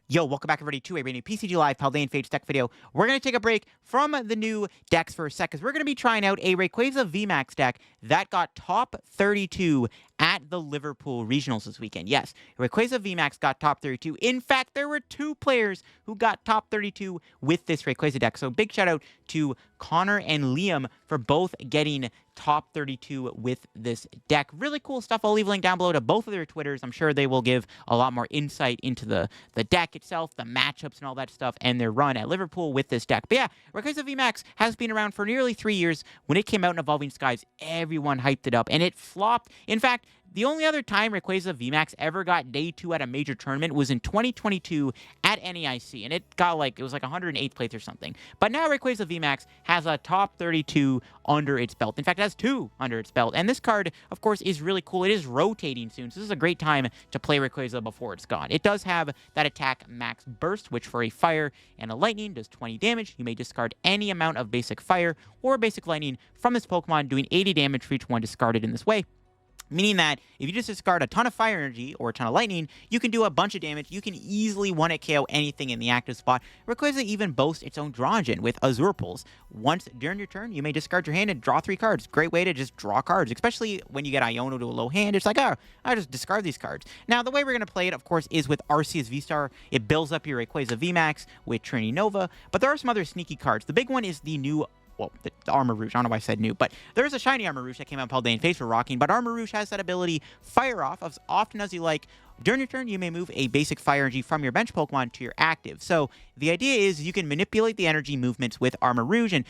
Yo, welcome back everybody to a brand new PCG Live Pal Fates deck video. We're going to take a break from the new decks for a sec, because we're going to be trying out a Rayquaza VMAX deck that got top 32 at the Liverpool Regionals this weekend. Yes, Rayquaza VMAX got top 32. In fact, there were 2 players who got top 32 with this Rayquaza deck. So big shout out to Connor and Liam for both getting top 32 with this deck. Really cool stuff. I'll leave a link down below to both of their Twitters. I'm sure they will give a lot more insight into the deck itself, the matchups and all that stuff, and their run at Liverpool with this deck. But yeah, Rayquaza VMAX has been around for nearly 3 years. When it came out in Evolving Skies, everyone hyped it up, and it flopped. In fact, the only other time Rayquaza VMAX ever got day 2 at a major tournament was in 2022 at NEIC, and it was like 108th place or something. But now Rayquaza VMAX has a top 32 under its belt. In fact, it has 2 under its belt. And this card, of course, is really cool. It is rotating soon, so this is a great time to play Rayquaza before it's gone. It does have that attack max burst, which for a fire and a lightning does 20 damage. You may discard any amount of basic fire or basic lightning from this Pokemon, doing 80 damage for each one discarded in this way. Meaning that if you just discard a ton of fire energy or a ton of lightning, you can do a bunch of damage. You can easily one-hit KO anything in the active spot. Rayquaza even boasts its own draw engine with Azure Pulls. Once during your turn, you may discard your hand and draw 3 cards. Great way to just draw cards, especially when you get Iono to a low hand. It's like, oh, I just discard these cards. Now, the way we're going to play it, of course, is with Arceus VSTAR. It builds up your Rayquaza VMAX with Trinity Nova, but there are some other sneaky cards. The big one is the new the Armarouge. I don't know why I said new, but there's a shiny Armarouge that came out in Pal Fates for rocking, but Armarouge has that ability, Fire Off, as often as you like. During your turn, you may move a basic fire energy from your bench Pokemon to your active. So the idea is you can manipulate the energy movements with Armarouge and,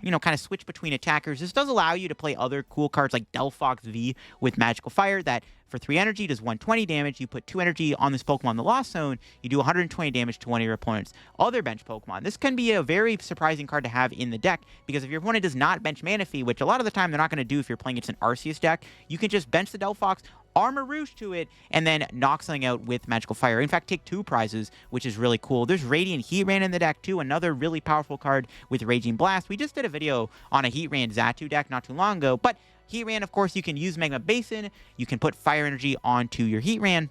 you know, kind of switch between attackers. This does allow you to play other cool cards like Delphox V with Magical Fire that for 3 energy does 120 damage. You put 2 energy on this Pokemon in the Lost Zone, you do 120 damage to one of your opponent's other bench Pokemon. This can be a very surprising card to have in the deck, because if your opponent does not bench Manaphy, which a lot of the time they're not going to do if you're playing against an Arceus deck, you can just bench the Delphox, Armarouge to it, and then knock something out with Magical Fire. In fact, take 2 prizes, which is really cool. There's Radiant Heatran in the deck too, another really powerful card with Raging Blast. We just did a video on a Heatran Xatu deck not too long ago, but Heatran, of course, you can use Magma Basin, you can put fire energy onto your Heatran,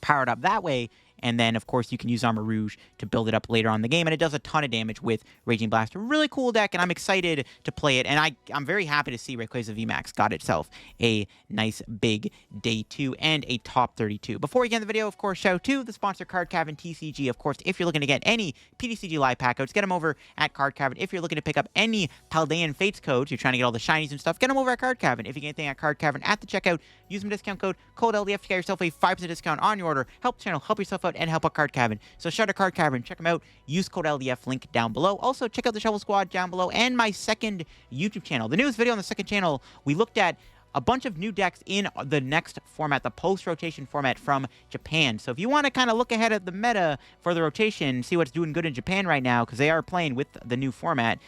power it up that way, and then, of course, you can use Armarouge to build it up later on in the game, and it does a ton of damage with Raging Blast. A really cool deck, and I'm excited to play it, and I'm very happy to see Rayquaza VMAX got itself a nice big day 2 and a top 32. Before we get in the video, of course, shout out to the sponsor, Card Cavern TCG. Of course, if you're looking to get any PTCG Live packouts, get them over at Card Cavern. If you're looking to pick up any Paldean Fates codes, you're trying to get all the shinies and stuff, get them over at Card Cavern. If you get anything at Card Cavern at the checkout, use my discount code LDF to get yourself a 5% discount on your order. Help the channel, help yourself out, and help out Card Cavern. So shout out to Card Cavern, check them out, use code LDF, link down below. Also, check out the Shovel Squad down below and my second YouTube channel. The newest video on the second channel, we looked at a bunch of new decks in the next format, the post-rotation format from Japan. So if you want to kind of look ahead at the meta for the rotation, see what's doing good in Japan right now, because they are playing with the new format,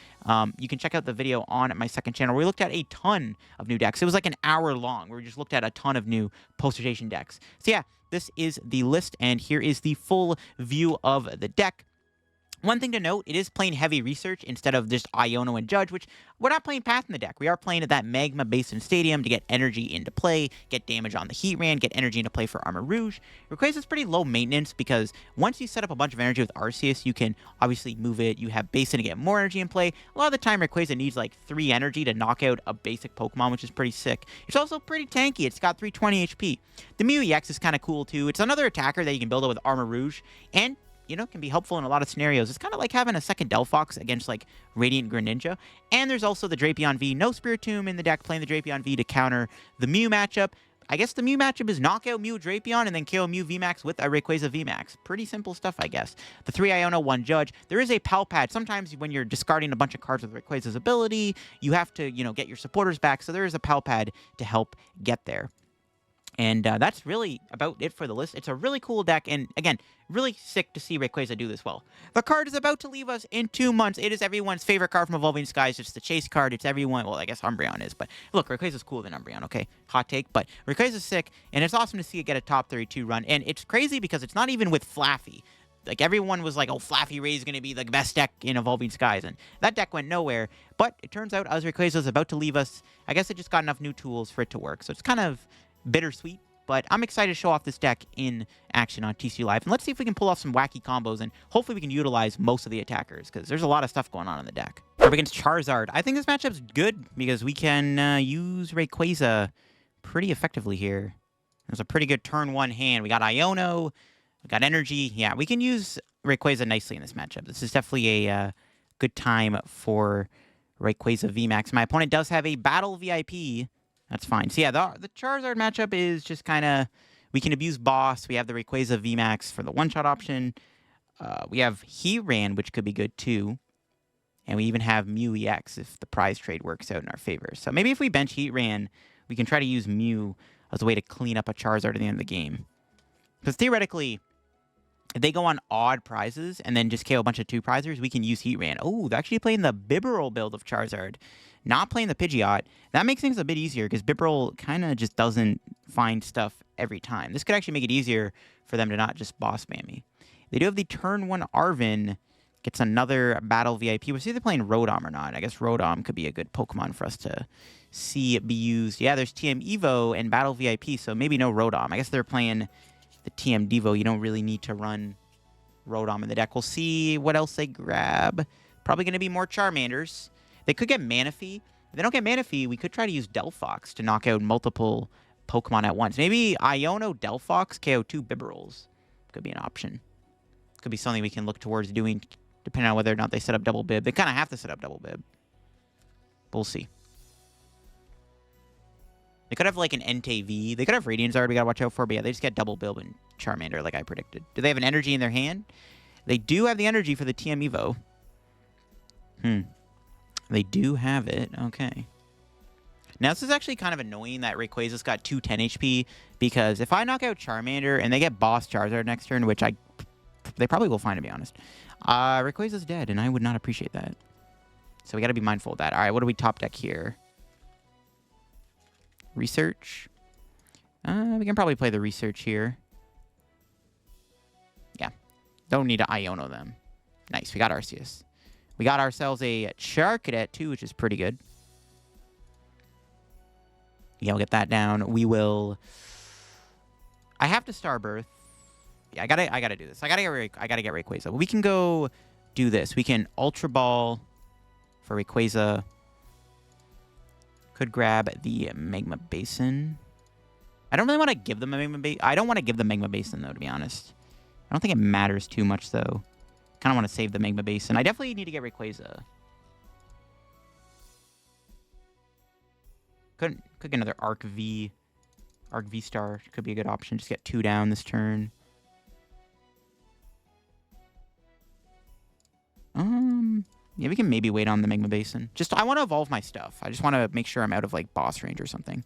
you can check out the video on my second channel where we looked at a ton of new decks. It was like an hour long where we just looked at a ton of new post-rotation decks. So yeah, this is the list, and here is the full view of the deck. One thing to note, it is playing heavy research instead of just Iono and Judge, which we're not playing Path in the deck. We are playing at that Magma Basin Stadium to get energy into play, get damage on the Heatran, get energy into play for Armarouge. Rayquaza is pretty low maintenance because once you set up a bunch of energy with Arceus, you can obviously move it. You have Basin to get more energy in play. A lot of the time, Rayquaza needs like 3 energy to knock out a basic Pokemon, which is pretty sick. It's also pretty tanky. It's got 320 HP. The Mew EX is kind of cool too. It's another attacker that you can build up with Armarouge, and you know, can be helpful in a lot of scenarios. It's kind of like having a second Delphox against, like, Radiant Greninja. And there's also the Drapion V, no Spiritomb in the deck, playing the Drapion V to counter the Mew matchup. I guess the Mew matchup is knock out Mew Drapion and then KO Mew VMAX with a Rayquaza VMAX. Pretty simple stuff, I guess. The 3 Iono, 1 Judge. There is a Pal Pad. Sometimes when you're discarding a bunch of cards with Rayquaza's ability, you have to, you know, get your supporters back. So there is a Pal Pad to help get there. And that's really about it for the list. It's a really cool deck, and again, really sick to see Rayquaza do this well. The card is about to leave us in 2 months. It is everyone's favorite card from Evolving Skies. It's the chase card. It's everyone. Well, I guess Umbreon is, but look, Rayquaza's cooler than Umbreon, okay? Hot take, but Rayquaza's sick, and it's awesome to see it get a top 32 run. And it's crazy because it's not even with Flaffy. Like, everyone was like, oh, Flaffy Ray is going to be the best deck in Evolving Skies, and that deck went nowhere. But it turns out, as Rayquaza is about to leave us, I guess it just got enough new tools for it to work. So it's kind of bittersweet. but I'm excited to show off this deck in action on TCG Live. And let's see if we can pull off some wacky combos, and hopefully we can utilize most of the attackers, because there's a lot of stuff going on in the deck. Up against Charizard. I think this matchup's good, because we can use Rayquaza pretty effectively here. There's a pretty good turn 1 hand. We got Iono, we got Energy. Yeah, we can use Rayquaza nicely in this matchup. This is definitely a good time for Rayquaza VMAX. My opponent does have a Battle VIP. That's fine. So yeah, the Charizard matchup is just kind of, we can abuse Boss. We have the Rayquaza VMAX for the one-shot option. We have Heatran, which could be good too. And we even have Mew EX if the prize trade works out in our favor. So maybe if we bench Heatran, we can try to use Mew as a way to clean up a Charizard at the end of the game. Because theoretically, if they go on odd prizes and then just KO a bunch of 2-prizers, we can use Heatran. Oh, they're actually playing the Bibarel build of Charizard, not playing the Pidgeot. That makes things a bit easier because Bibarel kind of just doesn't find stuff every time. This could actually make it easier for them to not just boss spam me. They do have the turn 1 Arven. Gets another Battle VIP. We'll see if they're playing Rotom or not. I guess Rotom could be a good Pokemon for us to see it be used. Yeah, there's TM Evo and Battle VIP, so maybe no Rotom. I guess they're playing the TM Devo. You don't really need to run Rotom in the deck. We'll see what else they grab. Probably going to be more Charmanders. They could get Manaphy. If they don't get Manaphy, we could try to use Delphox to knock out multiple Pokemon at once. Maybe Iono, Delphox, KO 2 Bibarels. Could be an option. Could be something we can look towards doing, depending on whether or not they set up double bib. They kind of have to set up double bib. But we'll see. They could have like an Entei V. They could have Radiant Zard we gotta watch out for, but yeah, they just get double bib and Charmander like I predicted. Do they have an energy in their hand? They do have the energy for the TM Evo. They do have it. Okay. Now, this is actually kind of annoying that Rayquaza's got 210 HP, because if I knock out Charmander and they get Boss Charizard next turn, which they probably will find, to be honest, Rayquaza's dead, and I would not appreciate that. So we got to be mindful of that. All right, what do we top deck here? Research. We can probably play the Research here. Yeah. Don't need to Iono them. Nice, we got Arceus. We got ourselves a Charcadet too, which is pretty good. Yeah, we'll get that down. We will... I have to Starbirth. Yeah, I gotta do this. I gotta get Rayquaza. We can go do this. We can Ultra Ball for Rayquaza. Could grab the Magma Basin. I don't really want to give them a Magma Basin. I don't want to give the Magma Basin, though, to be honest. I don't think it matters too much, though. Kind of want to save the Magma Basin. I definitely need to get Rayquaza. Could get another Arc V-Star could be a good option. Just get 2 down this turn. Yeah, we can maybe wait on the Magma Basin. I want to evolve my stuff. I just want to make sure I'm out of like boss range or something,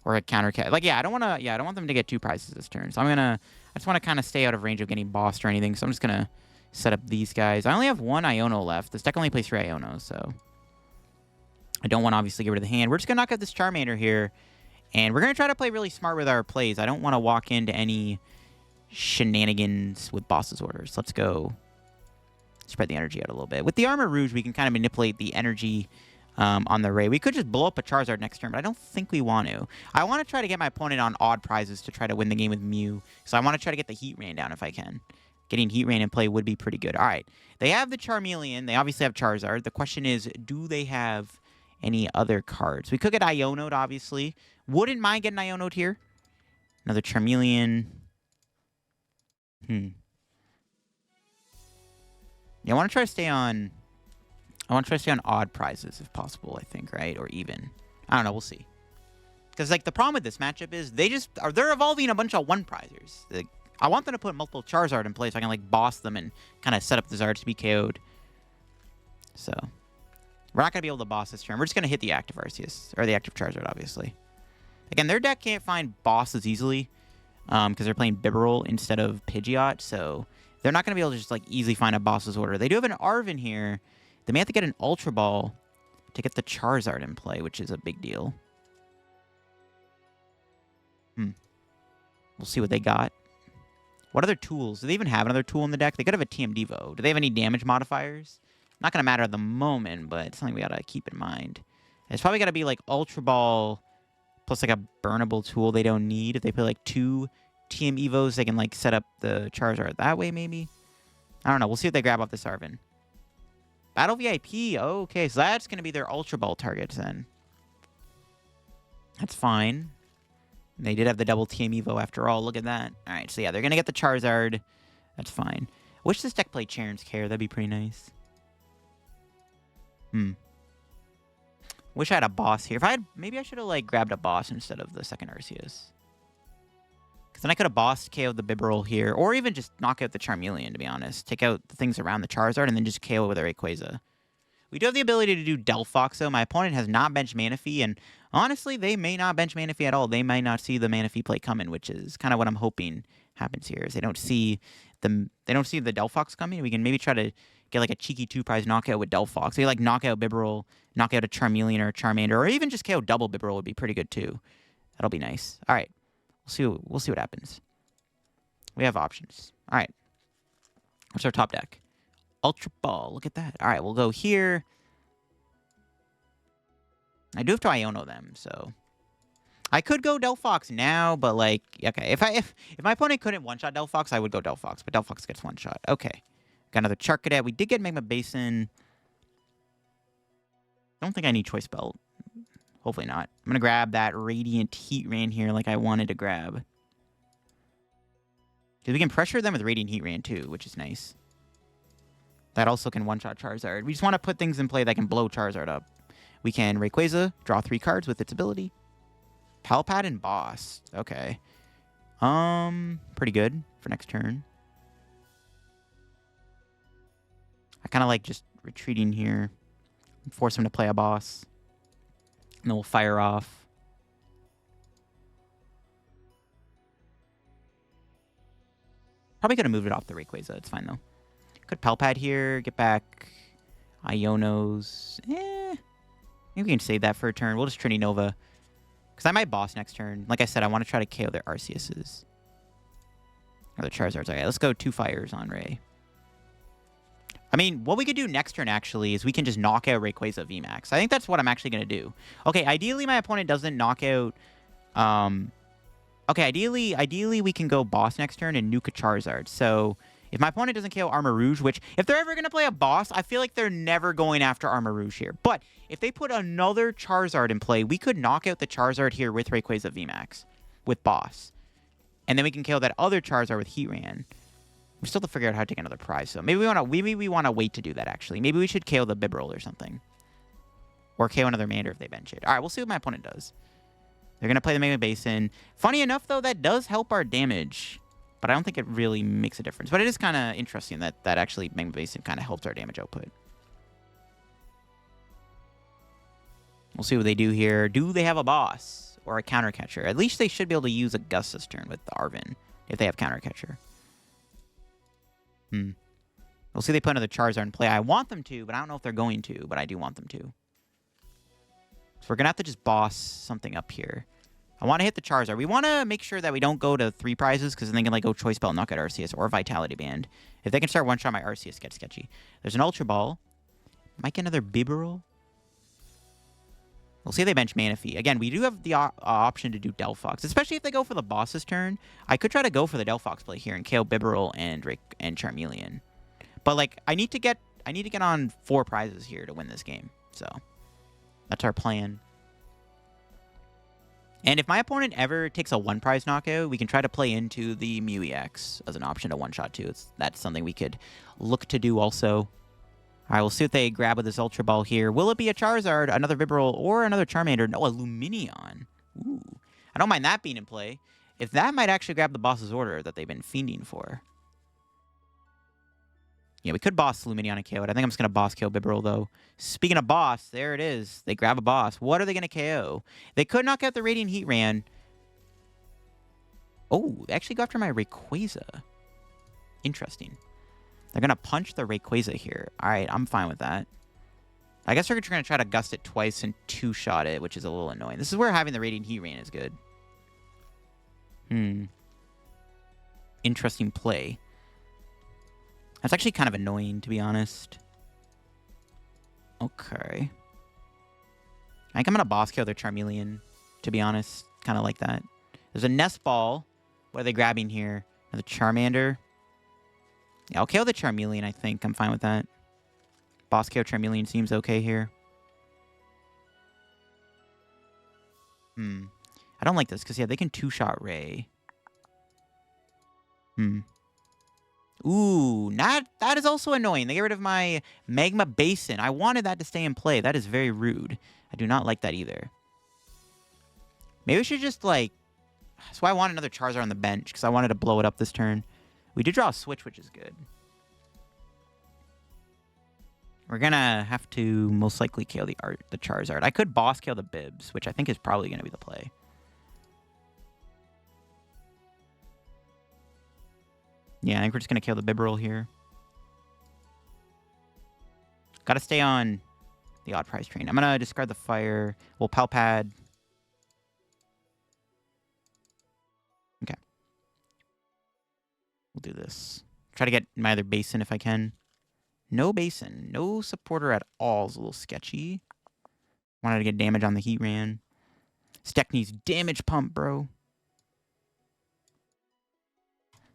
or a counter cat. Like, yeah, I don't want them to get 2 prizes this turn. So I just want to kind of stay out of range of getting bossed or anything. So I'm just gonna set up these guys. I only have 1 Iono left. This deck only plays 3 Ionos, so I don't want to obviously get rid of the hand. We're just gonna knock out this Charmander here, and we're gonna try to play really smart with our plays. I don't want to walk into any shenanigans with boss's orders. Let's go. Spread the energy out a little bit. With the Armarouge, we can kind of manipulate the energy on the Ray. We could just blow up a Charizard next turn, but I don't think we want to. I want to try to get my opponent on odd prizes to try to win the game with Mew. So I want to try to get the Heatran down if I can. Getting Heatran in play would be pretty good. All right. They have the Charmeleon. They obviously have Charizard. The question is, do they have any other cards? We could get Iono'd, obviously. Wouldn't mind getting Iono'd here. Another Charmeleon. Yeah, I want to try to stay on odd prizes if possible, I think, right? Or even. I don't know, we'll see. Because like the problem with this matchup is they're evolving a bunch of 1-prizers. Like, I want them to put multiple Charizard in place so I can like boss them and kind of set up the Zards to be KO'd. So we're not gonna be able to boss this turn. We're just gonna hit the active Arceus, or the active Charizard, obviously. Again, their deck can't find bosses easily, because they're playing Bibarel instead of Pidgeot, so they're not going to be able to just like easily find a boss's order. They do have an Arven here. They may have to get an Ultra Ball to get the Charizard in play, which is a big deal. We'll see what they got. What other tools? Do they even have another tool in the deck? They could have a TM Devo. Do they have any damage modifiers? Not going to matter at the moment, but it's something we got to keep in mind. It's probably got to be like Ultra Ball, Plus, like, a burnable tool they don't need. If they play, like, 2 TM Evos, they can, like, set up the Charizard that way, maybe? I don't know. We'll see what they grab off this Arven. Battle VIP. Okay, so that's going to be their Ultra Ball targets, then. That's fine. They did have the double TM Evo after all. Look at that. All right, so yeah, they're going to get the Charizard. That's fine. Wish this deck played Charon's Care. That'd be pretty nice. Wish I had a boss here. If I had, maybe I should have like grabbed a boss instead of the second Arceus. Because then I could have bossed KO'd the Bibarel here, or even just knock out the Charmeleon, to be honest. Take out the things around the Charizard and then just KO with a Rayquaza. We do have the ability to do Delphox, though. My opponent has not benched Manaphy, and honestly, they may not bench Manaphy at all. They might not see the Manaphy play coming, which is kind of what I'm hoping happens here. Is they don't see the Delphox coming. We can maybe try to get like a cheeky 2-prize knockout with Delphox. So you like knock out Bibarel, knock out a Charmeleon or a Charmander, or even just KO double Bibarel would be pretty good too. That'll be nice. All right, we'll see what happens. We have options. All right, what's our top deck? Ultra Ball. Look at that. All right, we'll go here. I do have to Iono them, so I could go Delphox now, but like, okay, if my opponent couldn't one-shot Delphox, I would go Delphox, but Delphox gets one-shot. Okay, got another Charcadet. We did get Magma Basin. Don't think I need Choice Belt. Hopefully not. I'm gonna grab that Radiant Heatran here, like I wanted to grab, because we can pressure them with Radiant Heatran too, which is nice. That also can one-shot Charizard. We just want to put things in play that can blow Charizard up. We can Rayquaza, draw 3 cards with its ability. Pal Pad and Boss. Okay. Pretty good for next turn. I kind of like just retreating here. Force him to play a boss. And then we'll fire off. Probably could have moved it off the Rayquaza. It's fine, though. Could Pal Pad here. Get back Ionos. Maybe we can save that for a turn. We'll just Trinity Nova. Because I might boss next turn. Like I said, I want to try to KO their Arceuses. Or the Charizards. Okay, let's go 2 fires on Ray. I mean, what we could do next turn, actually, is we can just knock out Rayquaza VMAX. I think that's what I'm actually going to do. Okay, ideally, my opponent doesn't knock out... Okay, ideally, we can go boss next turn and nuke a Charizard. So... if my opponent doesn't KO Armarouge, which, if they're ever going to play a boss, I feel like they're never going after Armarouge here. But if they put another Charizard in play, we could knock out the Charizard here with Rayquaza VMAX, with boss. And then we can KO that other Charizard with Heatran. We still have to figure out how to take another prize. So maybe we want to wait to do that, actually. Maybe we should KO the Bibarel or something. Or KO another Mander if they bench it. All right, we'll see what my opponent does. They're going to play the Magma Basin. Funny enough, though, that does help our damage. But I don't think it really makes a difference. But it is kind of interesting that actually Magma Basin kind of helps our damage output. We'll see what they do here. Do they have a boss or a counter catcher? At least they should be able to use Augustus turn with the Arven if they have counter catcher. We'll see if they put another Charizard in play. I want them to, but I don't know if they're going to. But I do want them to. So we're going to have to just boss something up here. I want to hit the Charizard. We want to make sure that we don't go to 3 prizes, because then they can like go Choice Belt, knock out Arceus, or Vitality Band. If they can start one-shot my Arceus, gets sketchy. There's an Ultra Ball. Might get another Bibarel. We'll see if they bench Manaphy. Again, we do have the option to do Delphox, especially if they go for the boss's turn. I could try to go for the Delphox play here and KO Bibarel and Charmeleon. But like, I need to get on 4 prizes here to win this game. So that's our plan. And if my opponent ever takes a 1-prize knockout, we can try to play into the Mew EX as an option to one-shot too. That's something we could look to do also. All right, we'll see what they grab with this Ultra Ball here. Will it be a Charizard, another Bibarel, or another Charmander? No, a Lumineon. Ooh, I don't mind that being in play. If that might actually grab the boss's order that they've been fiending for. Yeah, we could boss Lumineon and KO it. I think I'm just going to boss KO Bibarel, though. Speaking of boss, there it is. They grab a boss. What are they going to KO? They could knock out the Radiant Heatran. Oh, they actually go after my Rayquaza. Interesting. They're going to punch the Rayquaza here. All right, I'm fine with that. I guess they're going to try to gust it twice and 2-shot it, which is a little annoying. This is where having the Radiant Heatran is good. Interesting play. That's actually kind of annoying, to be honest. Okay. I think I'm going to boss kill their Charmeleon. to be honest. Kind of like that. There's a Nest Ball. What are they grabbing here? Another Charmander. Yeah, I'll KO the Charmeleon, I think. I'm fine with that. Boss KO Charmeleon seems okay here. I don't like this, because, yeah, they can two-shot Ray. Ooh, that is also annoying. They get rid of my Magma Basin. I wanted that to stay in play. That is very rude. I do not like that either. Maybe we should just, like... That's why I want another Charizard on the bench, because I wanted to blow it up this turn. We did draw a Switch, which is good. We're going to have to most likely KO the Charizard. I could boss KO the Bibs, which I think is probably going to be the play. Yeah, I think we're just going to kill the Bibarel here. Got to stay on the odd prize train. I'm going to discard the fire. We'll Pal Pad. Okay. We'll do this. Try to get my other Basin if I can. No Basin. No supporter at all is a little sketchy. Wanted to get damage on the Heatran. Steck needs damage pump, bro.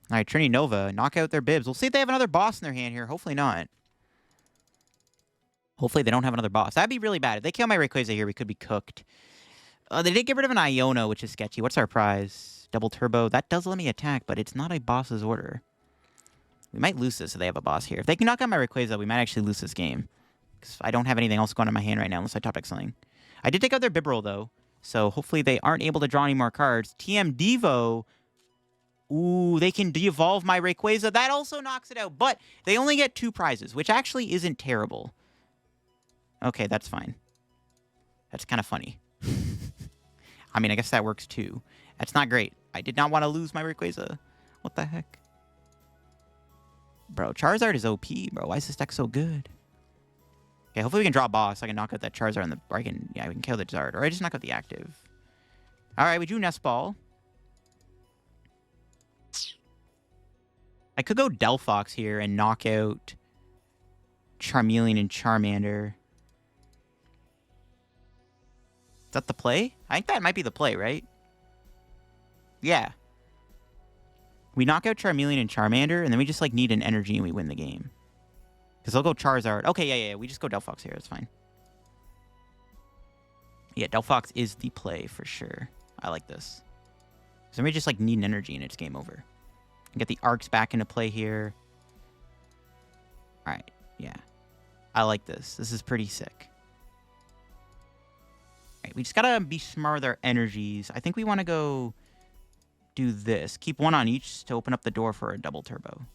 All right, Trini Nova, knock out their Bibs. We'll see if they have another boss in their hand here. Hopefully not. Hopefully they don't have another boss. That'd be really bad. If they kill my Rayquaza here, we could be cooked. They did get rid of an Iono, which is sketchy. What's our prize? Double Turbo. That does let me attack, but it's not a boss's order. We might lose this if they have a boss here. If they can knock out my Rayquaza, we might actually lose this game. Because I don't have anything else going on in my hand right now unless I top deck something. I did take out their Bibarel, though. So hopefully they aren't able to draw any more cards. TM Devo... Ooh, they can de-evolve my Rayquaza. That also knocks it out. But they only get 2 prizes, which actually isn't terrible. Okay, that's fine. That's kind of funny. I mean, I guess that works too. That's not great. I did not want to lose my Rayquaza. What the heck? Bro, Charizard is OP, bro. Why is this deck so good? Okay, hopefully we can draw a boss. So I can knock out that Charizard in the... Or I can... Yeah, we can kill the Charizard. Or I just knock out the active. Alright, we drew Nest Ball. I could go Delphox here and knock out Charmeleon and Charmander. Is that the play? I think that might be the play, right? Yeah. We knock out Charmeleon and Charmander, and then we just, like, need an energy and we win the game. Because they'll go Charizard. Okay, yeah. We just go Delphox here. It's fine. Yeah, Delphox is the play for sure. I like this. So we just, like, need an energy and it's game over. Get the arcs back into play here. Alright, yeah. I like this. This is pretty sick. Alright, we just gotta be smart with our energies. I think we want to go do this. Keep one on each to open up the door for a double turbo.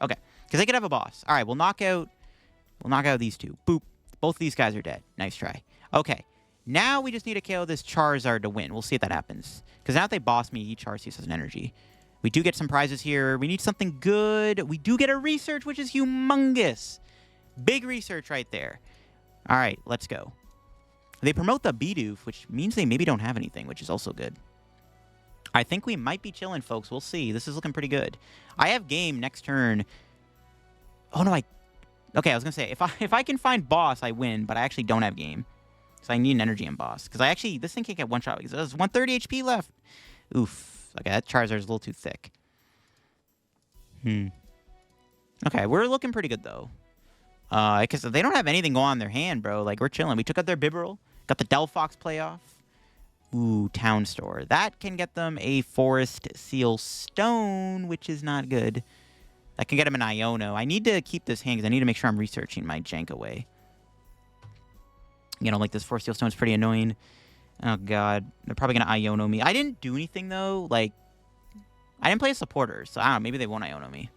Okay, because they could have a boss. Alright, we'll knock out these two. Boop. Both of these guys are dead. Nice try. Okay, now we just need to KO this Charizard to win. We'll see if that happens. Because now if they boss me, each Arceus has an energy. We do get some prizes here. We need something good. We do get a research, which is humongous. Big research right there. All right, let's go. They promote the Bidoof, which means they maybe don't have anything, which is also good. I think we might be chilling, folks. We'll see. This is looking pretty good. I have game next turn. Oh, no, okay, I was going to say, if I can find boss, I win, but I actually don't have game. So I need an energy in boss. Because this thing can't get one shot because there's 130 HP left. Oof. Okay, that Charizard is a little too thick. Okay, we're looking pretty good, though. Because they don't have anything going on in their hand, bro. Like, we're chilling. We took out their Bibarel. Got the Delphox playoff. Ooh, Town Store. That can get them a Forest Seal Stone, which is not good. That can get them an Iono. I need to keep this hand because I need to make sure I'm researching my jank away. You know, like this Forest Seal Stone is pretty annoying. Oh, God. They're probably going to Iono me. I didn't do anything, though. Like, I didn't play a supporter, so I don't know. Maybe they won't Iono me.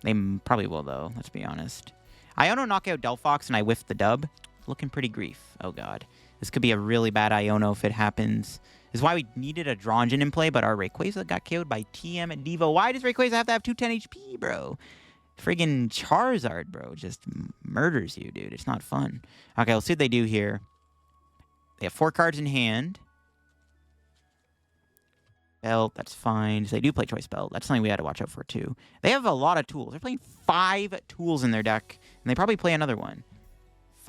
They probably will, though. Let's be honest. Iono knock out Delphox, and I whiffed the dub. Looking pretty grief. Oh, God. This could be a really bad Iono if it happens. This is why we needed a draw engine in play, but our Rayquaza got KO'd by TM and Devo. Why does Rayquaza have to have 210 HP, bro? Friggin' Charizard, bro, just murders you, dude. It's not fun. Okay, let's see what they do here. They have 4 cards in hand. Belt, that's fine. So they do play Choice Belt. That's something we had to watch out for, too. They have a lot of tools. They're playing 5 tools in their deck, and they probably play another one.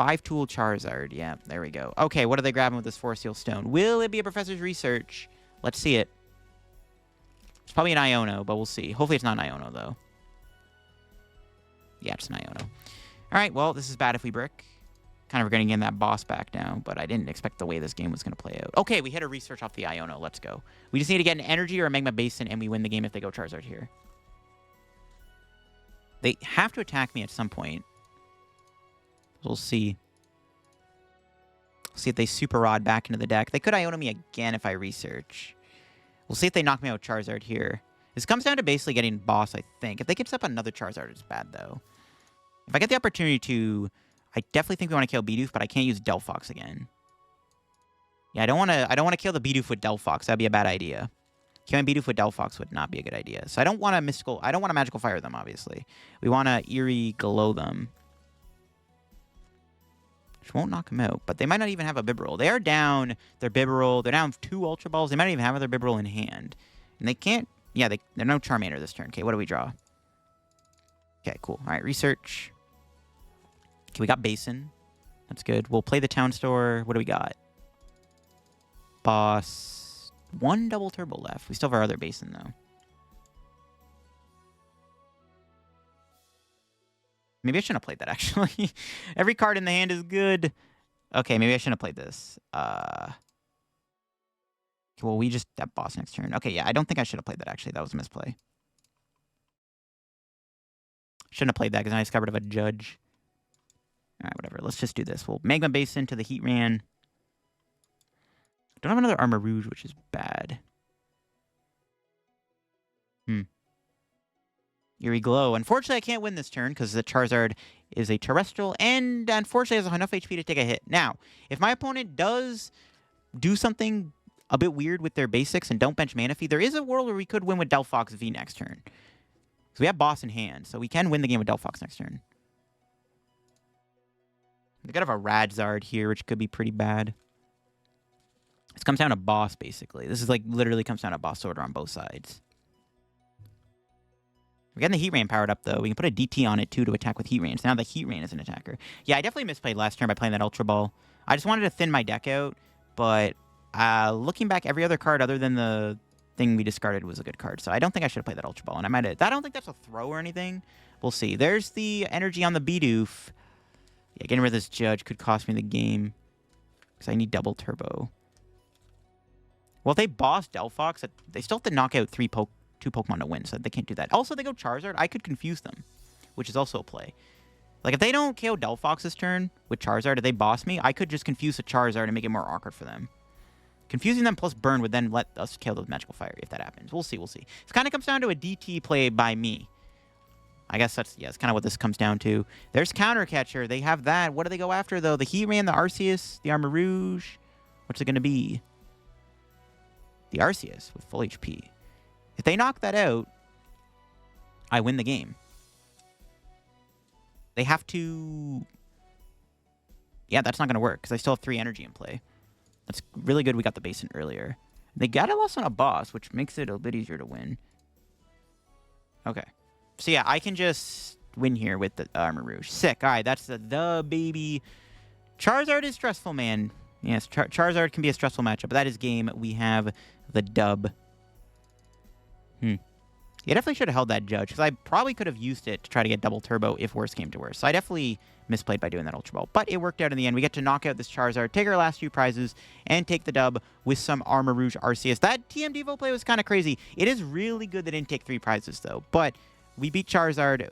5-tool Charizard. Yeah, there we go. Okay, what are they grabbing with this Forest Seal Stone? Will it be a Professor's Research? Let's see it. It's probably an Iono, but we'll see. Hopefully it's not an Iono, though. Yeah, it's an Iono. All right, well, this is bad if we brick. Kind of regretting getting that boss back now, but I didn't expect the way this game was going to play out. Okay, we hit a research off the Iono. Let's go. We just need to get an Energy or a Magma Basin, and we win the game if they go Charizard here. They have to attack me at some point. We'll see. See if they Super Rod back into the deck. They could Iono me again if I research. We'll see if they knock me out Charizard here. This comes down to basically getting boss, I think. If they get up another Charizard, it's bad, though. If I get the opportunity to... I definitely think we want to kill Bidoof, but I can't use Delphox again. Yeah, I don't want to kill the Bidoof with Delphox. That'd be a bad idea. Killing Bidoof with Delphox would not be a good idea. So I don't want to I don't want to Magical Fire them, obviously. We want to Eerie Glow them. Which won't knock them out, but they might not even have a Bibarel. They are down their Bibarel. They're down 2 Ultra Balls. They might not even have their Bibarel in hand. And they can't... Yeah, they're no Charmander this turn. Okay, what do we draw? Okay, cool. All right, research. Okay, we got Basin. That's good. We'll play the Town Store. What do we got? Boss. 1 double turbo left. We still have our other Basin, though. Maybe I shouldn't have played that, actually. Every card in the hand is good. Okay, maybe I shouldn't have played this. Okay, well, we just have boss next turn. Okay, yeah, I don't think I should have played that, actually. That was a misplay. Shouldn't have played that because I just got rid of a Judge. All right, whatever. Let's just do this. We'll Magma Basin to the Heatran. Don't have another Armarouge, which is bad. Eerie Glow. Unfortunately, I can't win this turn because the Charizard is a terrestrial and unfortunately has enough HP to take a hit. Now, if my opponent does do something a bit weird with their basics and don't bench Manaphy, there is a world where we could win with Delphox V next turn. So we have boss in hand, so we can win the game with Delphox next turn. We could have a Radzard here, which could be pretty bad. This comes down to boss, basically. This is like literally comes down to boss order on both sides. We're getting the Heatran powered up, though. We can put a DT on it, too, to attack with Heatran. So now the Heatran is an attacker. Yeah, I definitely misplayed last turn by playing that Ultra Ball. I just wanted to thin my deck out, but looking back, every other card other than the thing we discarded was a good card. So I don't think I should have played that Ultra Ball. And I might have... I don't think that's a throw or anything. We'll see. There's the energy on the Bidoof. Yeah, getting rid of this Judge could cost me the game. Because I need double turbo. Well, if they boss Delphox, they still have to knock out 2 Pokemon to win, so they can't do that. Also, they go Charizard. I could confuse them, which is also a play. Like, if they don't KO Delphox this turn with Charizard, if they boss me, I could just confuse a Charizard and make it more awkward for them. Confusing them plus burn would then let us kill the Magical Fire if that happens. We'll see, we'll see. It kind of comes down to a DT play by me. I guess that's, yeah, it's kind of what this comes down to. There's Counter Catcher. They have that. What do they go after, though? The Heatran, the Arceus, the Armarouge. What's it going to be? The Arceus with full HP. If they knock that out, I win the game. They have to... Yeah, that's not going to work, because I still have 3 energy in play. That's really good we got the Basin earlier. They got a loss on a boss, which makes it a bit easier to win. Okay. So yeah, I can just win here with the Armarouge. Sick. All right, that's the baby. Charizard is stressful, man. Yes, Charizard can be a stressful matchup, but that is game. We have the dub. Yeah, definitely should have held that Judge, because I probably could have used it to try to get double turbo if worse came to worse. So I definitely misplayed by doing that Ultra Ball. But it worked out in the end. We get to knock out this Charizard, take our last few prizes, and take the dub with some Armarouge Arceus. That TM Devo play was kind of crazy. It is really good they didn't take 3 prizes, though. But we beat Charizard.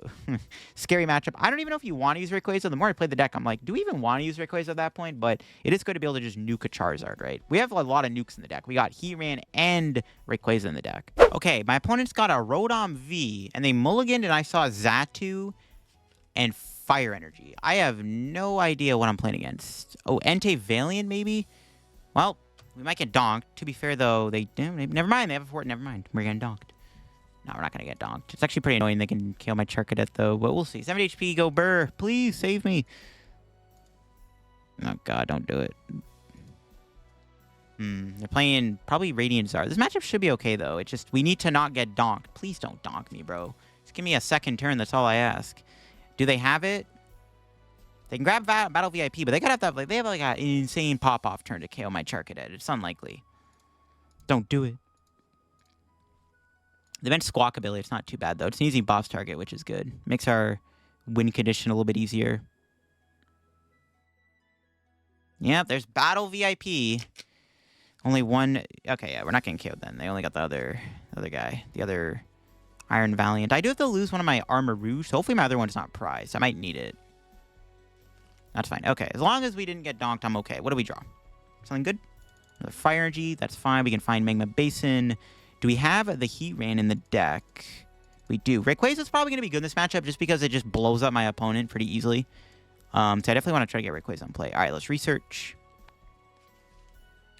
Scary matchup. I don't even know if you want to use Rayquaza. The more I played the deck, I'm like, do we even want to use Rayquaza at that point? But it is good to be able to just nuke a Charizard, right? We have a lot of nukes in the deck. We got Heatran and Rayquaza in the deck. Okay, my opponent's got a Rotom V, and they mulliganed, and I saw Xatu and Fire Energy. I have no idea what I'm playing against. Oh, Entei Valiant, maybe? Well, we might get donked. To be fair, though, never mind. They have a fort. Never mind. We're getting donked. No, we're not going to get donked. It's actually pretty annoying they can kill my Charcadet, though, but we'll see. 70 HP, go Burr. Please, save me. Oh, God, don't do it. They're playing probably Radiant Zard. This matchup should be okay, though. It's just, we need to not get donked. Please don't donk me, bro. Just give me a second turn. That's all I ask. Do they have it? They can grab Battle VIP, but they gotta have that. Like, they have like an insane pop-off turn to KO my Charcadet. It's unlikely. Don't do it. The bench Squawk ability, it's not too bad, though. It's an easy boss target, which is good. Makes our win condition a little bit easier. Yeah, there's Battle VIP. Only one... Okay, yeah, we're not getting KO'd then. They only got the other guy. The other Iron Valiant. I do have to lose one of my Armarouge, so hopefully my other one's not prized. I might need it. That's fine. Okay, as long as we didn't get donked, I'm okay. What do we draw? Something good? Another Fire Energy. That's fine. We can find Magma Basin. Do we have the Heatran in the deck? We do. Rayquaza's probably going to be good in this matchup just because it just blows up my opponent pretty easily. So I definitely want to try to get Rayquaza in play. All right, let's research.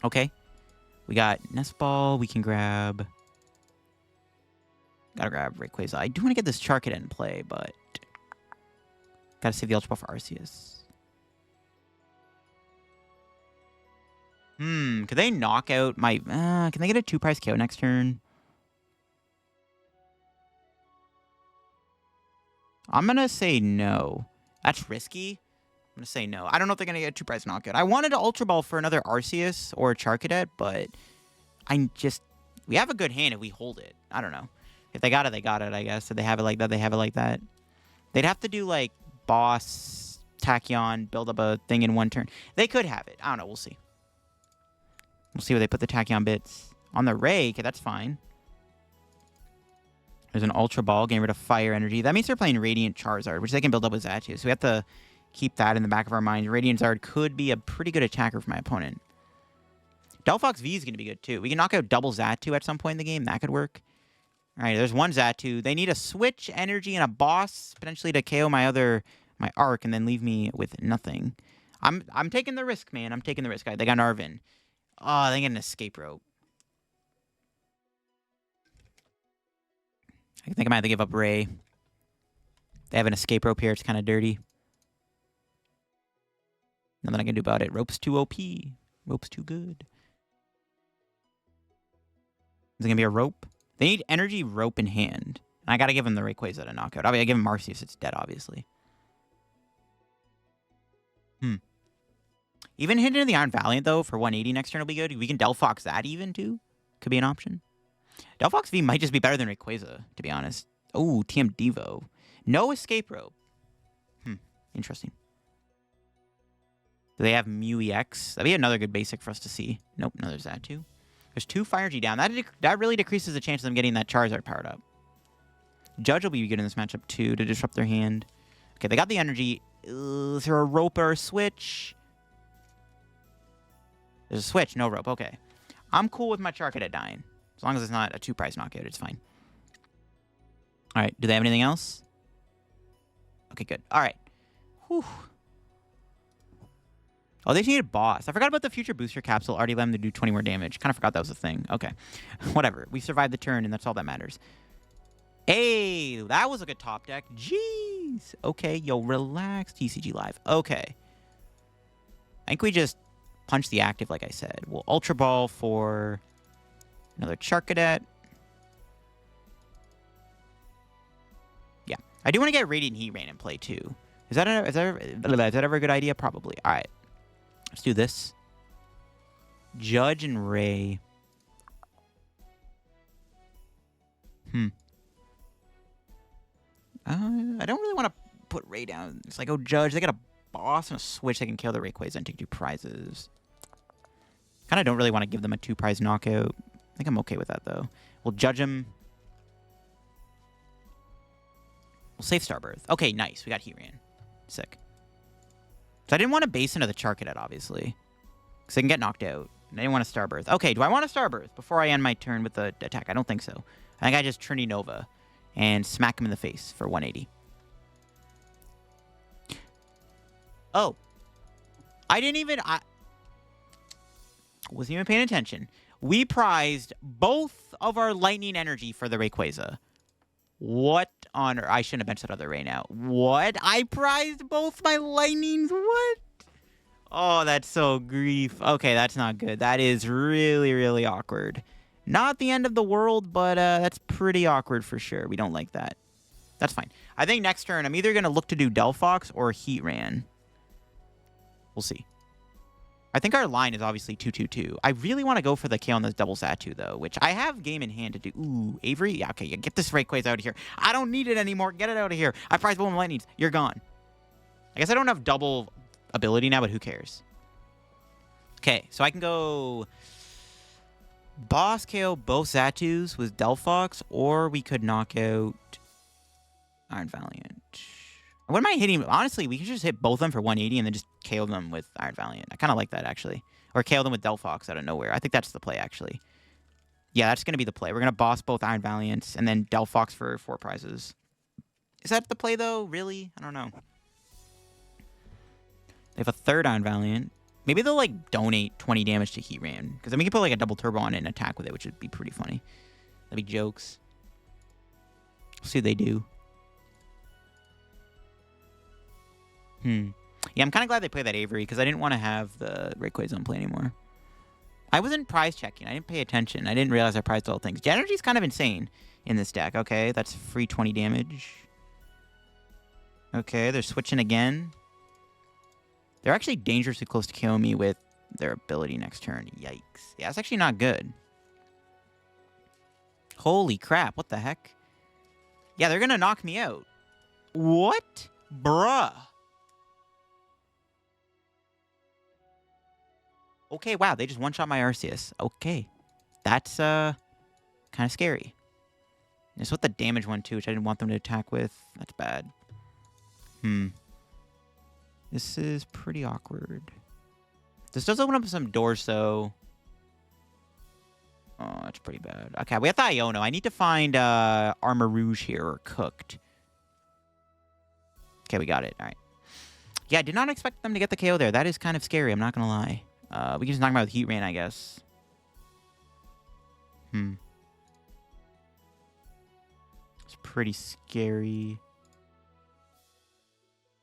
Okay. We got Nest Ball. We can grab... Gotta grab Rayquaza. I do want to get this Charcadet in play, but... Gotta save the Ultra Ball for Arceus. Could they knock out my... can they get a 2-price KO next turn? I'm going to say no. That's risky. I'm going to say no. I don't know if they're going to get a 2-price knockout. I wanted an Ultra Ball for another Arceus or Charcadet, but I just... We have a good hand if we hold it. I don't know. If they got it, they got it, I guess. If they have it like that, they have it like that. They'd have to do, like, boss, Tachyon, build up a thing in one turn. They could have it. I don't know. We'll see. We'll see where they put the Tachyon bits. On the Ray, okay, that's fine. There's an Ultra Ball, getting rid of Fire Energy. That means they're playing Radiant Charizard, which they can build up with Zatu. So we have to keep that in the back of our minds. Radiant Charizard could be a pretty good attacker for my opponent. Delphox V is going to be good, too. We can knock out double Zatu at some point in the game. That could work. All right, there's one Zatu. They need a Switch Energy and a boss, potentially to KO my Arc, and then leave me with nothing. I'm taking the risk, man. I'm taking the risk. They got Narvin. Oh, they get an Escape Rope. I think I might have to give up Ray. They have an Escape Rope here. It's kind of dirty. Nothing I can do about it. Rope's too OP. Rope's too good. Is it going to be a Rope? They need Energy, Rope, in hand. And I got to give him the Rayquaza to knockout. I give him Arceus. It's dead, obviously. Even hitting the Iron Valiant, though, for 180 next turn will be good. We can Delphox that even, too. Could be an option. Delphox V might just be better than Rayquaza, to be honest. Oh, TM Devo. No Escape Rope. Interesting. Do they have Mew EX? That'd be another good basic for us to see. Nope, no, there's that, too. There's 2 Fire Energy down. That really decreases the chance of them getting that Charizard powered up. Judge will be good in this matchup, too, to disrupt their hand. Okay, they got the Energy. Is there a Rope or a Switch? There's a Switch, no Rope. Okay. I'm cool with my Charcadet dying. As long as it's not a 2-price knockout, it's fine. All right. Do they have anything else? Okay, good. All right. Whew. Oh, they just need a boss. I forgot about the future booster capsule. Already let them to do 20 more damage. Kind of forgot that was a thing. Okay. Whatever. We survived the turn, and that's all that matters. Hey, that was a good top deck. Jeez. Okay, yo, relax. TCG Live. Okay. I think we just punch the active, like I said. We'll Ultra Ball for another Charcadet. Yeah. I do want to get Radiant Heatran in play, too. Is that ever a good idea? Probably. All right. Let's do this. Judge and Ray. I don't really want to put Ray down. It's like, oh, Judge. They got a boss and a Switch. They can kill the Rayquaza and take 2 prizes. Kind of don't really want to give them a 2-prize knockout. I think I'm okay with that, though. We'll Judge him. We'll save Starbirth. Okay, nice. We got Heatran. Sick. So I didn't want to base into the Charcadet, obviously. Because they can get knocked out. And I didn't want a Starbirth. Okay, do I want a Starbirth before I end my turn with the attack? I don't think so. I think I just Trinity Nova and smack him in the face for 180. Oh. I wasn't even paying attention. We prized both of our Lightning Energy for the Rayquaza. What on earth? I shouldn't have mentioned that other Ray now. What? I prized both my Lightnings? What? Oh, that's so grief. Okay, that's not good. That is really, really awkward. Not the end of the world, but that's pretty awkward for sure. We don't like that. That's fine. I think next turn, I'm either going to look to do Delphox or Heatran. We'll see. I think our line is obviously 2-2-2. I really want to go for the KO on this double Xatu, though, which I have game in hand to do. Ooh, Avery? Yeah, okay, get this Rayquaza out of here. I don't need it anymore. Get it out of here. I prize Bowman Lightnings. You're gone. I guess I don't have double ability now, but who cares? Okay, so I can go boss KO both Xatus with Delphox, or we could knock out Iron Valiant. I wouldn't mind hitting... Honestly, we could just hit both of them for 180 and then just KO them with Iron Valiant. I kind of like that, actually. Or KO them with Delphox out of nowhere. I think that's the play, actually. Yeah, that's going to be the play. We're going to boss both Iron Valiants and then Delphox for 4 prizes. Is that the play, though? Really? I don't know. They have a third Iron Valiant. Maybe they'll, like, donate 20 damage to Heatran. Because then we can put, like, a double turbo on it and attack with it, which would be pretty funny. That'd be jokes. We'll see what they do. Yeah, I'm kind of glad they played that Avery, because I didn't want to have the Rayquaza on play anymore. I wasn't prize checking. I didn't pay attention. I didn't realize I prized all things. Jet Energy's kind of insane in this deck. Okay, that's free 20 damage. Okay, they're switching again. They're actually dangerously close to killing me with their ability next turn. Yikes. Yeah, that's actually not good. Holy crap, what the heck? Yeah, they're going to knock me out. What? Bruh. Okay, wow, they just one-shot my Arceus. Okay. That's, kind of scary. It's with the damage one, too, which I didn't want them to attack with. That's bad. This is pretty awkward. This does open up some doors, though. Oh, that's pretty bad. Okay, we have the Iono. I need to find, Armarouge here, or Cooked. Okay, we got it. All right. Yeah, I did not expect them to get the KO there. That is kind of scary, I'm not gonna lie. We can just knock him out with Heatran, I guess. It's pretty scary.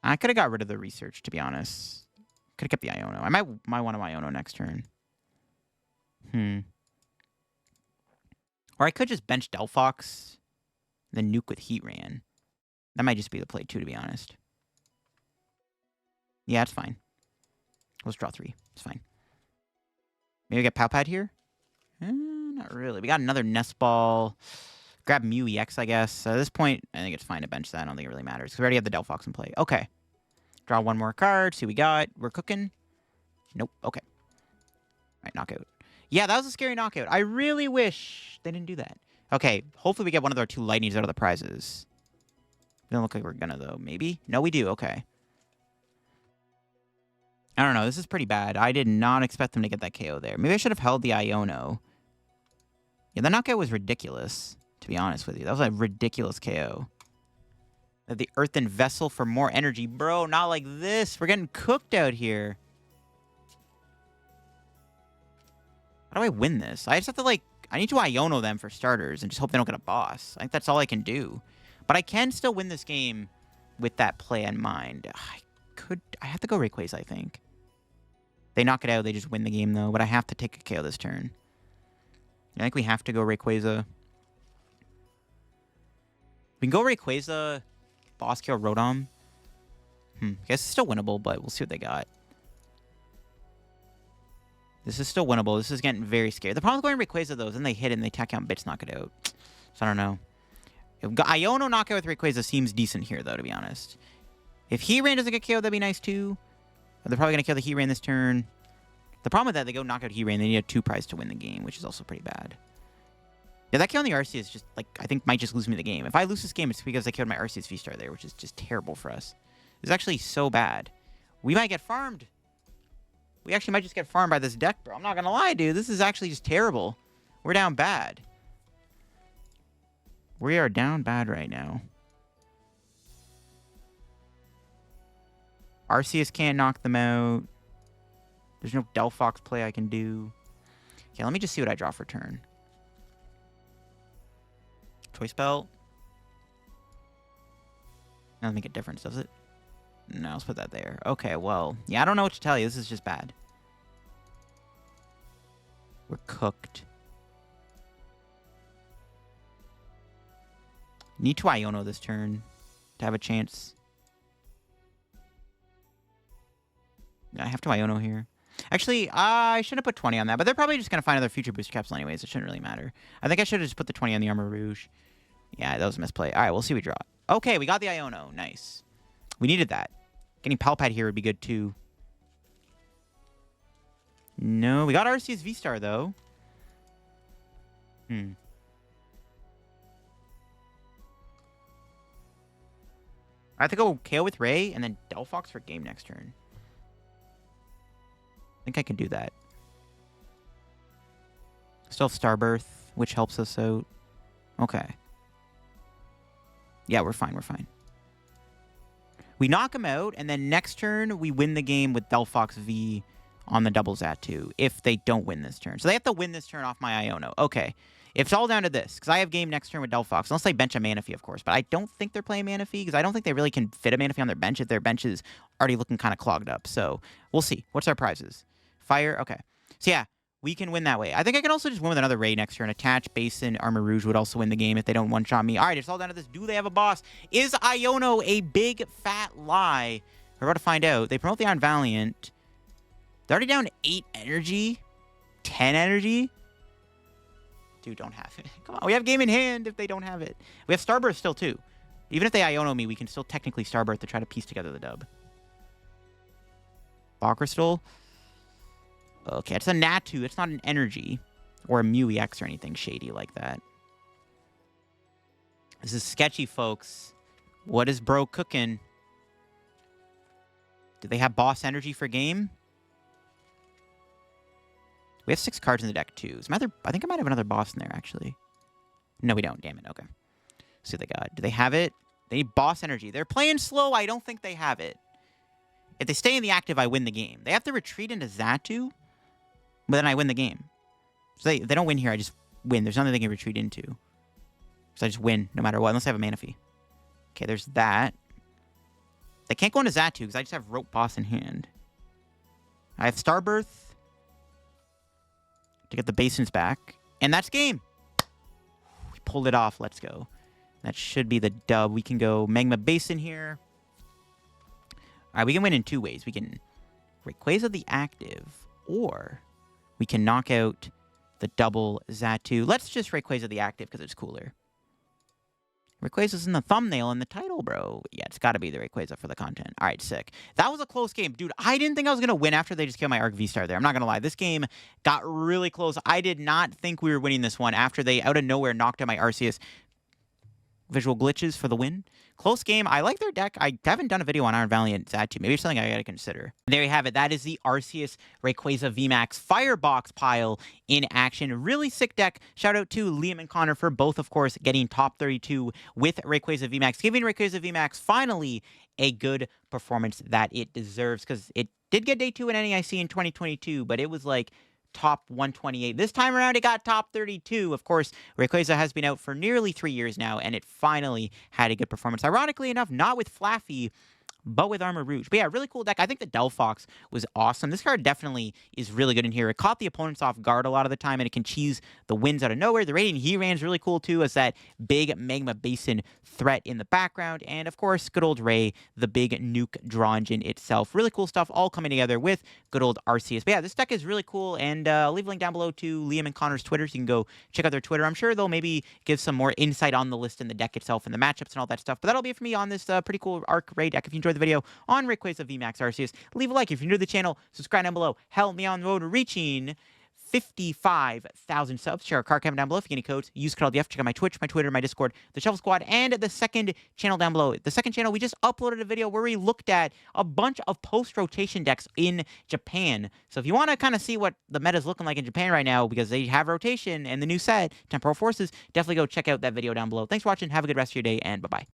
I could have got rid of the research, to be honest. Could have kept the Iono. I might want to Iono next turn. Or I could just bench Delphox, then nuke with Heatran. That might just be the play, too, to be honest. Yeah, it's fine. Let's draw 3. It's fine. Maybe we get Pal Pad here? Not really. We got another Nest Ball. Grab Mew EX, I guess. At this point, I think it's fine to bench that. I don't think it really matters, because we already have the Delphox in play. Okay. Draw 1 more card. See what we got. We're cooking. Nope. Okay. All right, knockout. Yeah, that was a scary knockout. I really wish they didn't do that. Okay, hopefully we get one of our 2 lightnings out of the prizes. Doesn't look like we're gonna, though. Maybe? No, we do. Okay. I don't know. This is pretty bad. I did not expect them to get that KO there. Maybe I should have held the Iono. Yeah, the knockout was ridiculous, to be honest with you. That was a ridiculous KO. The Earthen Vessel for more energy. Bro, not like this. We're getting cooked out here. How do I win this? I just have to, like... I need to Iono them for starters and just hope they don't get a boss. I think that's all I can do. But I can still win this game with that play in mind. I have to go Rayquaza, I think. They knock it out, they just win the game, though. But I have to take a KO this turn. I think we have to go Rayquaza. We can go Rayquaza, boss kill Rotom. I guess it's still winnable, but we'll see what they got. This is still winnable. This is getting very scary. The problem with going Rayquaza, though, is then they hit it and they attack out bits, knock it out. So I don't know. Iono knockout with Rayquaza seems decent here, though, to be honest. If Heatran doesn't get KO'd, that'd be nice, too. They're probably going to kill the Heatran this turn. The problem with that, they go knock out Heatran, they need a 2 prize to win the game, which is also pretty bad. Yeah, that kill on the Arceus is just, like, I think might just lose me the game. If I lose this game, it's because I killed my Arceus V-Star there, which is just terrible for us. It's actually so bad. We might get farmed. We actually might just get farmed by this deck, bro. I'm not going to lie, dude. This is actually just terrible. We're down bad. We are down bad right now. Arceus can't knock them out. There's no Delphox play I can do. Okay, let me just see what I draw for turn. Choice Belt. Doesn't make a difference, does it? No, let's put that there. Okay, well, yeah, I don't know what to tell you. This is just bad. We're cooked. Need to Iono this turn to have a chance. I have to Iono here. Actually, I should have put 20 on that, but they're probably just going to find other future booster capsule anyways. It shouldn't really matter. I think I should have just put the 20 on the Armarouge. Yeah, that was a misplay. All right, we'll see what we draw. Okay, we got the Iono. Nice. We needed that. Getting Pal Pad here would be good, too. No, we got Arceus V-Star, though. I have to go KO with Ray and then Delphox for game next turn. I think I can do that. Still have Starbirth, which helps us out. Okay. Yeah, we're fine. We're fine. We knock him out, and then next turn, we win the game with Delphox V on the double Xatu if they don't win this turn. So they have to win this turn off my Iono. Okay. It's all down to this, because I have game next turn with Delphox. Unless they bench a Manaphy, of course. But I don't think they're playing Manaphy, because I don't think they really can fit a Manaphy on their bench if their bench is already looking kind of clogged up. So we'll see. What's our prizes? Fire? Okay. So yeah, we can win that way. I think I can also just win with another Ray next turn. Attach, Basin, Armarouge would also win the game if they don't one-shot me. All right, it's all down to this. Do they have a boss? Is Iono a big, fat lie? We're about to find out. They promote the Iron Valiant. They're already down 8 energy. 10 energy. Dude, don't have it. Come on, we have game in hand if they don't have it. We have Starbirth still, too. Even if they Iono me, we can still technically Starbirth to try to piece together the dub. Ball Crystal. Okay, it's a Natu. It's not an energy. Or a Mew EX or anything shady like that. This is sketchy, folks. What is bro cooking? Do they have boss energy for game? We have 6 cards in the deck, too. I think I might have another boss in there, actually. No, we don't. Damn it. Okay. Let's see what they got. Do they have it? They need boss energy. They're playing slow. I don't think they have it. If they stay in the active, I win the game. They have to retreat into Xatu, but then I win the game. So they don't win here. I just win. There's nothing they can retreat into. So I just win no matter what, unless I have a Manaphy. Okay, there's that. They can't go into Xatu because I just have Rope Boss in hand. I have Starbirth to get the Basins back. And that's game. We pulled it off. Let's go. That should be the dub. We can go Magma Basin here. All right, we can win in 2 ways. We can Rayquaza the active, or we can knock out the double Xatu. Let's just Rayquaza the active because it's cooler. Rayquaza's in the thumbnail and the title, bro. Yeah, it's got to be the Rayquaza for the content. All right, sick. That was a close game. Dude, I didn't think I was going to win after they just killed my Arc V-Star there. I'm not going to lie. This game got really close. I did not think we were winning this one after they, out of nowhere, knocked out my Arceus. Visual glitches for the win. Close game. I like their deck. I haven't done a video on Iron Valiant Xatu. Maybe it's something I gotta consider. There you have it. That is the Arceus Rayquaza VMAX Firebox pile in action. Really sick deck. Shout out to Liam and Connor for both, of course, getting top 32 with Rayquaza VMAX, giving Rayquaza VMAX finally a good performance that it deserves, because it did get day 2 in NEIC in 2022, but it was like top 128. This time around, it got top 32. Of course, Rayquaza has been out for nearly 3 years now, and it finally had a good performance. Ironically enough, not with Flaffy, but with Armarouge. But yeah, really cool deck. I think the Delphox was awesome. This card definitely is really good in here. It caught the opponents off guard a lot of the time, and it can cheese the wins out of nowhere. The Radiant Heatran is really cool, too, as that big Magma Basin threat in the background. And, of course, good old Ray, the big nuke draw engine itself. Really cool stuff all coming together with good old Arceus. But yeah, this deck is really cool, and I'll leave a link down below to Liam and Connor's Twitter, so you can go check out their Twitter. I'm sure they'll maybe give some more insight on the list and the deck itself and the matchups and all that stuff. But that'll be it for me on this pretty cool Arc Ray deck. If you enjoyed the video on Rayquaza VMAX Arceus, leave a like. If you're new to the channel, subscribe down below. Help me on the road to reaching 55,000 subs. Share our card comment down below. If you get any codes, use code LDF. Check out my Twitch, my Twitter, my Discord, the Shuffle Squad, and the second channel down below. The second channel, we just uploaded a video where we looked at a bunch of post-rotation decks in Japan. So if you want to kind of see what the meta is looking like in Japan right now, because they have rotation and the new set, Temporal Forces, definitely go check out that video down below. Thanks for watching. Have a good rest of your day, and bye-bye.